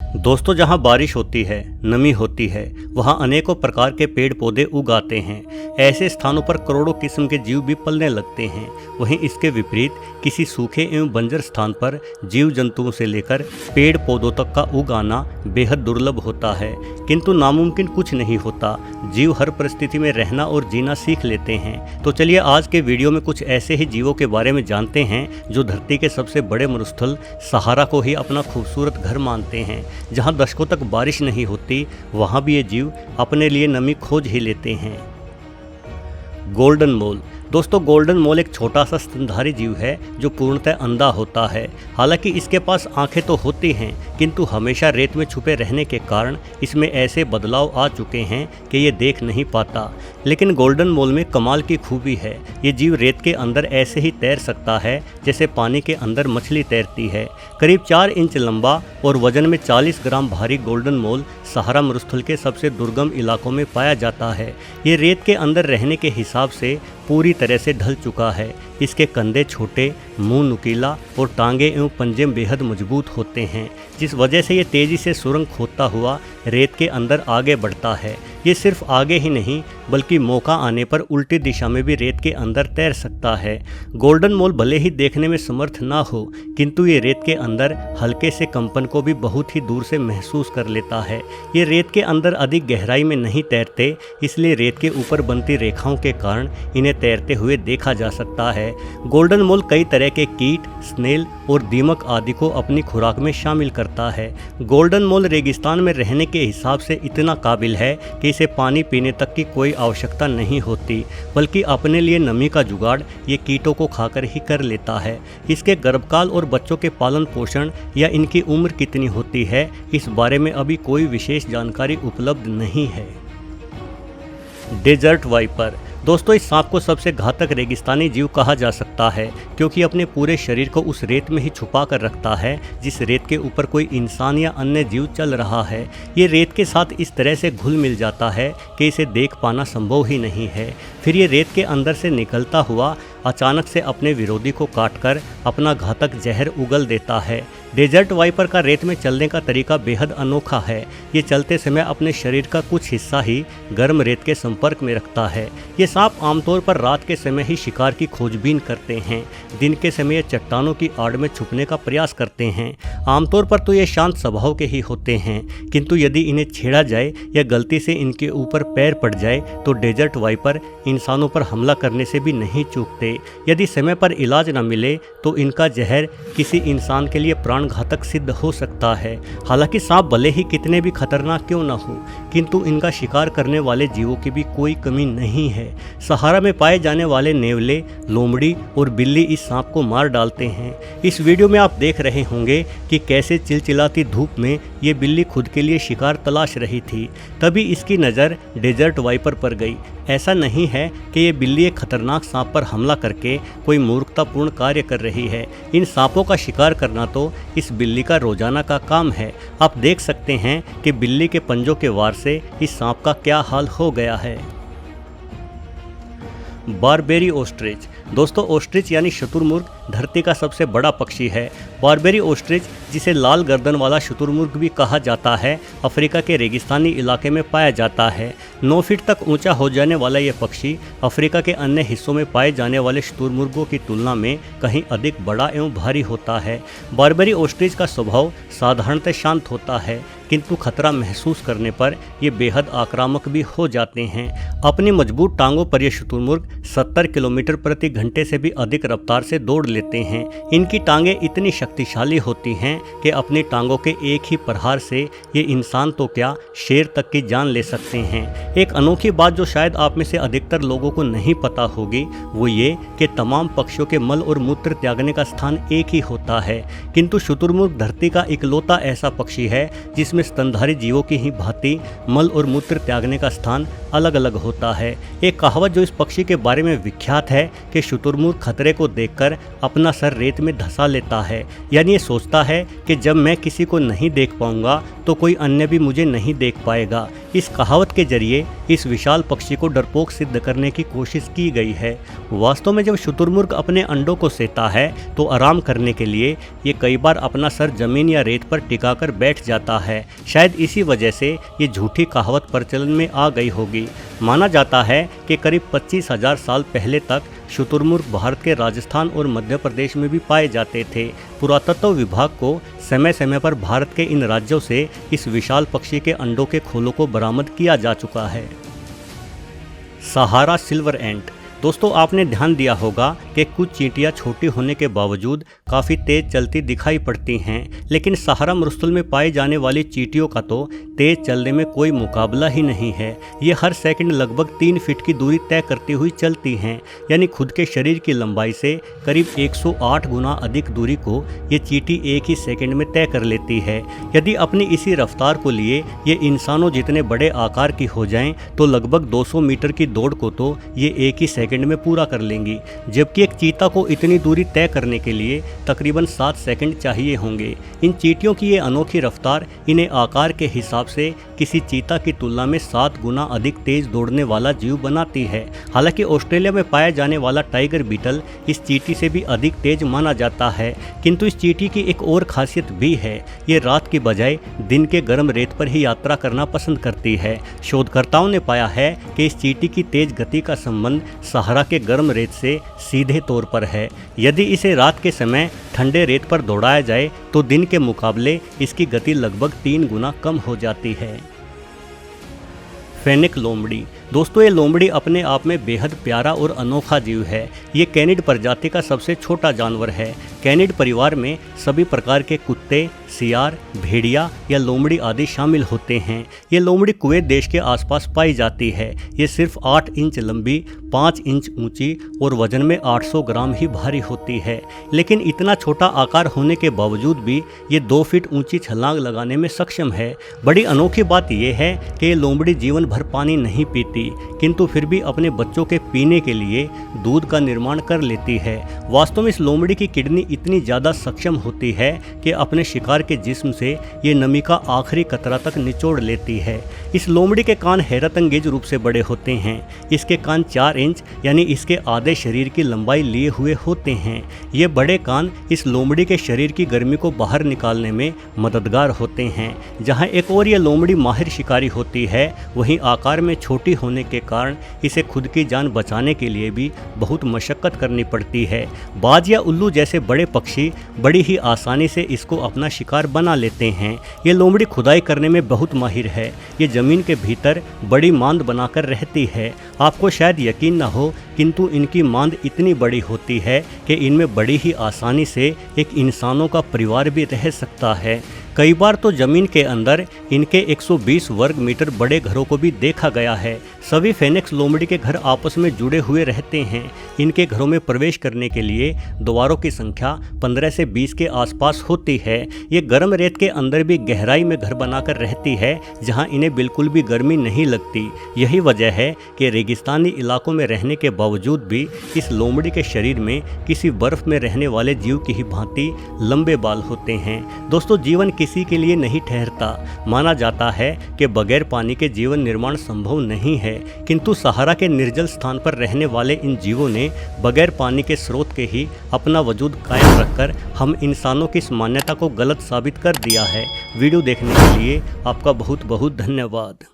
दोस्तों, जहाँ बारिश होती है, नमी होती है, वहाँ अनेकों प्रकार के पेड़ पौधे उग आते हैं। ऐसे स्थानों पर करोड़ों किस्म के जीव भी पलने लगते हैं। वहीं इसके विपरीत किसी सूखे एवं बंजर स्थान पर जीव जंतुओं से लेकर पेड़ पौधों तक का उग आना बेहद दुर्लभ होता है। किंतु नामुमकिन कुछ नहीं होता। जीव हर परिस्थिति में रहना और जीना सीख लेते हैं। तो चलिए आज के वीडियो में कुछ ऐसे ही जीवों के बारे में जानते हैं जो धरती के सबसे बड़े मरुस्थल सहारा को ही अपना खूबसूरत घर मानते हैं। जहां दशकों तक बारिश नहीं होती, वहां भी ये जीव अपने लिए नमी खोज ही लेते हैं। गोल्डन मोल। दोस्तों, गोल्डन मोल एक छोटा सा स्तनधारी जीव है जो पूर्णतः अंधा होता है। हालांकि इसके पास आंखें तो होती हैं, किंतु हमेशा रेत में छुपे रहने के कारण इसमें ऐसे बदलाव आ चुके हैं कि ये देख नहीं पाता। लेकिन गोल्डन मोल में कमाल की खूबी है, ये जीव रेत के अंदर ऐसे ही तैर सकता है जैसे पानी के अंदर मछली तैरती है। करीब 4 इंच लंबा और वजन में 40 ग्राम भारी गोल्डन मोल सहारा मरुस्थल के सबसे दुर्गम इलाकों में पाया जाता है। ये रेत के अंदर रहने के हिसाब से पूरी तरह से ढल चुका है। इसके कंधे छोटे, मुंह नुकीला और टांगे एवं पंजे बेहद मजबूत होते हैं, जिस वजह से ये तेज़ी से सुरंग खोदता हुआ रेत के अंदर आगे बढ़ता है। ये सिर्फ आगे ही नहीं बल्कि मौका आने पर उल्टी दिशा में भी रेत के अंदर तैर सकता है। गोल्डन मोल भले ही देखने में समर्थ ना हो, किंतु ये रेत के अंदर हल्के से कंपन को भी बहुत ही दूर से महसूस कर लेता है। ये रेत के अंदर अधिक गहराई में नहीं तैरते, इसलिए रेत के ऊपर बनती रेखाओं के कारण इन्हें तैरते हुए देखा जा सकता है। गोल्डन मोल कई तरह के कीट, स्नेल और दीमक आदि को अपनी खुराक में शामिल करता है। गोल्डन मोल रेगिस्तान में रहने के हिसाब से इतना काबिल है कि इसे पानी पीने तक की कोई आवश्यकता नहीं होती, बल्कि अपने लिए नमी का जुगाड़ ये कीटों को खाकर ही कर लेता है। इसके गर्भकाल और बच्चों के पालन पोषण या इनकी उम्र कितनी होती है, इस बारे में अभी कोई विशेष जानकारी उपलब्ध नहीं है। Desert viper. दोस्तों, इस सांप को सबसे घातक रेगिस्तानी जीव कहा जा सकता है, क्योंकि अपने पूरे शरीर को उस रेत में ही छुपा कर रखता है जिस रेत के ऊपर कोई इंसान या अन्य जीव चल रहा है। ये रेत के साथ इस तरह से घुल मिल जाता है कि इसे देख पाना संभव ही नहीं है। फिर ये रेत के अंदर से निकलता हुआ अचानक से अपने विरोधी को काटकर अपना घातक जहर उगल देता है। डेजर्ट वाइपर का रेत में चलने का तरीका बेहद अनोखा है। ये चलते समय अपने शरीर का कुछ हिस्सा ही गर्म रेत के संपर्क में रखता है। ये सांप आमतौर पर रात के समय ही शिकार की खोजबीन करते हैं। दिन के समय ये चट्टानों की आड़ में छुपने का प्रयास करते हैं। आमतौर पर तो ये शांत स्वभाव के ही होते हैं, किंतु यदि इन्हें छेड़ा जाए या गलती से इनके ऊपर पैर पड़ जाए तो डेजर्ट वाइपर इंसानों पर हमला करने से भी नहीं चूकते। यदि समय पर इलाज न मिले तो इनका जहर किसी इंसान के लिए प्राणघातक सिद्ध हो सकता है। हालांकि सांप भले ही कितने भी खतरनाक क्यों न हो, किंतु इनका शिकार करने वाले जीवों की भी कोई कमी नहीं है। सहारा में पाए जाने वाले नेवले, लोमड़ी और बिल्ली इस सांप को मार डालते हैं। इस वीडियो में आप देख रहे होंगे कि कैसे चिलचिलाती धूप में ये बिल्ली खुद के लिए शिकार तलाश रही थी। तभी इसकी नज़र डेजर्ट वाइपर पर गई। ऐसा नहीं है कि ये बिल्ली एक खतरनाक सांप पर हमला करके कोई मूर्खतापूर्ण कार्य कर रही है। इन सांपों का शिकार करना तो इस बिल्ली का रोजाना का काम है। आप देख सकते हैं कि बिल्ली के पंजों के वार से इस सांप का क्या हाल हो गया है। Barberry ostrich. दोस्तों, ओस्ट्रिच यानी शुतुरमुर्ग धरती का सबसे बड़ा पक्षी है। बारबेरी ओस्ट्रिच, जिसे लाल गर्दन वाला शुतुरमुर्ग भी कहा जाता है, अफ्रीका के रेगिस्तानी इलाके में पाया जाता है। 9 फीट तक ऊंचा हो जाने वाला यह पक्षी अफ्रीका के अन्य हिस्सों में पाए जाने वाले शुतुरमुर्गों की तुलना में कहीं अधिक बड़ा एवं भारी होता है। बारबेरी ओस्ट्रिच का स्वभाव साधारणतः शांत होता है, किंतु खतरा महसूस करने पर ये बेहद आक्रामक भी हो जाते हैं। अपनी मजबूत टांगों पर ये शुतुरमुर्ग 70 किलोमीटर प्रति घंटे से भी अधिक रफ्तार से दौड़ लेते हैं। इनकी टांगें इतनी शक्तिशाली होती हैं कि अपनी टांगों के एक ही प्रहार से ये इंसान तो क्या, शेर तक की जान ले सकते हैं। एक अनोखी बात जो शायद आप में से अधिकतर लोगों को नहीं पता होगी, वो ये कि तमाम पक्षियों के मल और मूत्र त्यागने का स्थान एक ही होता है, किंतु शुतुरमुर्ग धरती का इकलौता ऐसा पक्षी है जिसमें जिसमें स्तनधारी जीवों की ही भांति मल और मूत्र त्यागने का स्थान अलग अलग होता है। एक कहावत जो इस पक्षी के बारे में विख्यात है कि शुतुरमुर्ग खतरे को देखकर अपना सर रेत में धंसा लेता है, यानी ये सोचता है कि जब मैं किसी को नहीं देख पाऊंगा तो कोई अन्य भी मुझे नहीं देख पाएगा। इस कहावत के जरिए इस विशाल पक्षी को डरपोक सिद्ध करने की कोशिश की गई है। वास्तव में जब शुतुरमुर्ग अपने अंडों को सेता है तो आराम करने के लिए ये कई बार अपना सर जमीन या रेत पर टिकाकर बैठ जाता है। शायद इसी वजह से ये झूठी कहावत प्रचलन में आ गई होगी। माना जाता है कि करीब 25,000 साल पहले तक शुतुरमुर्ग भारत के राजस्थान और मध्य प्रदेश में भी पाए जाते थे। पुरातत्व विभाग को समय समय पर भारत के इन राज्यों से इस विशाल पक्षी के अंडों के खोलों को बरामद किया जा चुका है। सहारा सिल्वर एंट। दोस्तों, आपने ध्यान दिया होगा कि कुछ चींटियां छोटी होने के बावजूद काफ़ी तेज चलती दिखाई पड़ती हैं, लेकिन सहारा मरुस्थल में पाई जाने वाली चींटियों का तो तेज चलने में कोई मुकाबला ही नहीं है। ये हर सेकंड लगभग 3 फीट की दूरी तय करती हुई चलती हैं, यानी खुद के शरीर की लंबाई से करीब 108 गुना अधिक दूरी को ये चींटी एक ही सेकंड में तय कर लेती है। यदि अपनी इसी रफ्तार को लिए ये इंसानों जितने बड़े आकार की हो जाएं तो लगभग 200 मीटर की दौड़ को तो ये एक ही सेकंड में पूरा कर लेंगी, जबकि एक चीता को इतनी दूरी तय करने के लिए तकरीबन 7 सेकंड चाहिए होंगे। इन चींटियों की ये अनोखी रफ्तार इन्हें आकार के हिसाब से किसी चीता की तुलना में 7 गुना अधिक तेज दौड़ने वाला जीव बनाती है। हालांकि ऑस्ट्रेलिया में पाया जाने वाला टाइगर बीटल इस चींटी से भी अधिक तेज माना जाता है, किंतु इस चींटी की एक और खासियत भी है। ये रात की बजाय दिन के गर्म रेत पर ही यात्रा करना पसंद करती है। शोधकर्ताओं ने पाया है कि इस चींटी की तेज गति का संबंध सहारा के गर्म रेत से सीधे तौर पर है। यदि इसे रात के समय ठंडे रेत पर दौड़ाया जाए तो दिन के मुकाबले इसकी गति लगभग 3 गुना कम हो जाती है। फेनिक लोमड़ी। दोस्तों, ये लोमड़ी अपने आप में बेहद प्यारा और अनोखा जीव है। ये कैनिड प्रजाति का सबसे छोटा जानवर है। कैनिड परिवार में सभी प्रकार के कुत्ते, सियार, भेड़िया या लोमड़ी आदि शामिल होते हैं। ये लोमड़ी कुवैत देश के आसपास पाई जाती है। ये सिर्फ 8 इंच लंबी, 5 इंच ऊंची और वजन में 800 ग्राम ही भारी होती है। लेकिन इतना छोटा आकार होने के बावजूद भी ये 2 फीट ऊंची छलांग लगाने में सक्षम है। बड़ी अनोखी बात यह है कि ये लोमड़ी जीवन भर पानी नहीं पीती, किंतु फिर भी अपने बच्चों के पीने के लिए दूध का निर्माण कर लेती है। वास्तव में इस लोमड़ी की किडनी इतनी ज़्यादा सक्षम होती है कि अपने शिकार के जिस्म से ये नमी का आखिरी कतरा तक निचोड़ लेती है। इस लोमड़ी के कान हैरतअंगेज रूप से बड़े होते हैं। इसके कान 4 इंच यानी इसके आधे शरीर की लंबाई लिए हुए होते हैं। ये बड़े कान इस लोमड़ी के शरीर की गर्मी को बाहर निकालने में मददगार होते हैं। जहाँ एक और ये लोमड़ी माहिर शिकारी होती है, वहीं आकार में छोटी होने के कारण इसे खुद की जान बचाने के लिए भी बहुत मशक्कत करनी पड़ती है। बाज या उल्लू जैसे बड़े पक्षी बड़ी ही आसानी से इसको अपना शिकार बना लेते हैं। ये लोमड़ी खुदाई करने में बहुत माहिर है। ये ज़मीन के भीतर बड़ी मांद बनाकर रहती है। आपको शायद यकीन न हो, किंतु इनकी मांद इतनी बड़ी होती है कि इनमें बड़ी ही आसानी से एक इंसानों का परिवार भी रह सकता है। कई बार तो ज़मीन के अंदर इनके 120 वर्ग मीटर बड़े घरों को भी देखा गया है। सभी फेनिक्स लोमड़ी के घर आपस में जुड़े हुए रहते हैं। इनके घरों में प्रवेश करने के लिए द्वारों की संख्या 15 से 20 के आसपास होती है। ये गर्म रेत के अंदर भी गहराई में घर बनाकर रहती है, जहां इन्हें बिल्कुल भी गर्मी नहीं लगती। यही वजह है कि रेगिस्तानी इलाकों में रहने के बावजूद भी इस लोमड़ी के शरीर में किसी बर्फ में रहने वाले जीव की ही भांति लंबे बाल होते हैं। दोस्तों, जीवन किसी के लिए नहीं ठहरता। माना जाता है कि बगैर पानी के जीवन निर्माण संभव नहीं है, किंतु सहारा के निर्जल स्थान पर रहने वाले इन जीवों ने बगैर पानी के स्रोत के ही अपना वजूद कायम रखकर हम इंसानों की इस मान्यता को गलत साबित कर दिया है। वीडियो देखने के लिए आपका बहुत बहुत धन्यवाद।